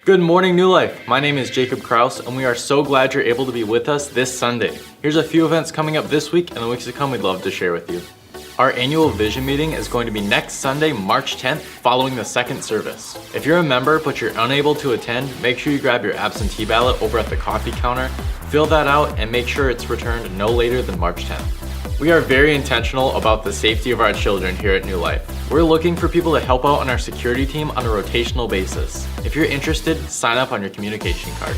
Good morning, New Life. My name is Jacob Kraus, and we are so glad you're able to be with us this Sunday. Here's a few events coming up this week and the weeks to come we'd love to share with you. Our annual vision meeting is going to be next Sunday, March 10th, following the second service. If you're a member but you're unable to attend, make sure you grab your absentee ballot over at the coffee counter, fill that out, and make sure it's returned no later than March 10th. We are very intentional about the safety of our children here at New Life. We're looking for people to help out on our security team on a rotational basis. If you're interested, sign up on your communication card.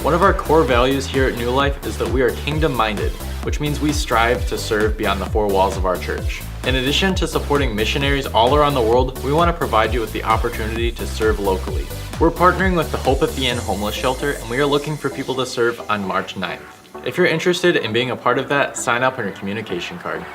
One of our core values here at New Life is that we are kingdom-minded, which means we strive to serve beyond the four walls of our church. In addition to supporting missionaries all around the world, we want to provide you with the opportunity to serve locally. We're partnering with the Hope at the End homeless shelter, and we are looking for people to serve on March 9th. If you're interested in being a part of that, sign up on your communication card.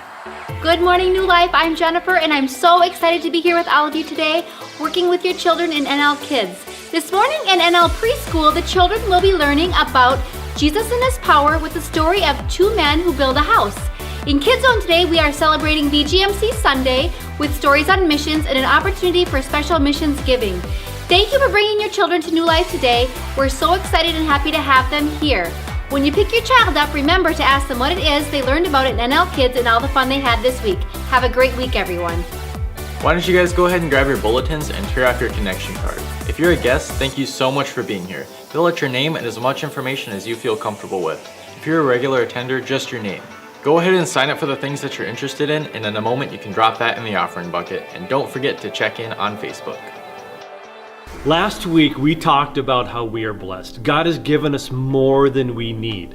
Good morning, New Life. I'm Jennifer, and I'm so excited to be here with all of you today, working with your children in NL Kids. This morning in NL Preschool, the children will be learning about Jesus and His power with the story of two men who build a house. In Kids Zone today, we are celebrating VGMC Sunday with stories on missions and an opportunity for special missions giving. Thank you for bringing your children to New Life today. We're so excited and happy to have them here. When you pick your child up, remember to ask them what it is they learned about it in NL Kids and all the fun they had this week. Have a great week, everyone. Why don't you guys go ahead and grab your bulletins and tear off your connection card. If you're a guest, thank you so much for being here. Fill out your name and as much information as you feel comfortable with. If you're a regular attender, just your name. Go ahead and sign up for the things that you're interested in, and in a moment you can drop that in the offering bucket. And don't forget to check in on Facebook. Last week, we talked about how we are blessed. God has given us more than we need.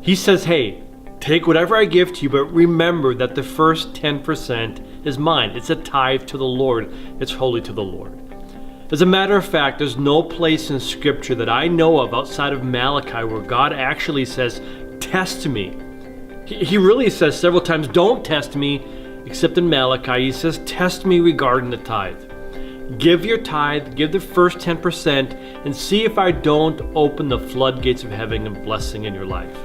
He says, hey, take whatever I give to you, but remember that the first 10% is mine. It's a tithe to the Lord. It's holy to the Lord. As a matter of fact, there's no place in Scripture that I know of outside of Malachi where God actually says, test me. He really says several times, don't test me, except in Malachi. He says, test me regarding the tithe. Give your tithe, give the first 10%, and see if I don't open the floodgates of heaven and blessing in your life.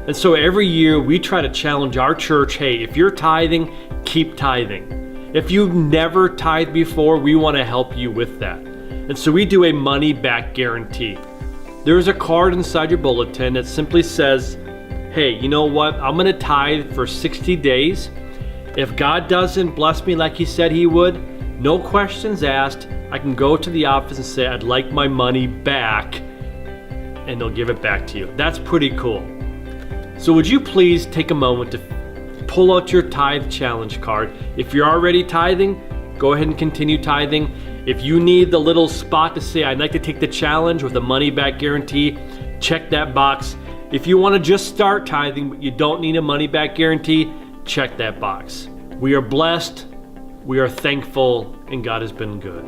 And so every year we try to challenge our church, hey, if you're tithing, keep tithing. If you've never tithed before, we want to help you with that. And so we do a money back guarantee. There is a card inside your bulletin that simply says, hey, you know what? I'm going to tithe for 60 days. If God doesn't bless me like He said He would, no questions asked, I can go to the office and say, I'd like my money back, and they'll give it back to you. That's pretty cool. So would you please take a moment to pull out your tithe challenge card. If you're already tithing, go ahead and continue tithing. If you need the little spot to say, I'd like to take the challenge with a money back guarantee, check that box. If you want to just start tithing, but you don't need a money back guarantee, check that box. We are blessed. We are thankful, and God has been good.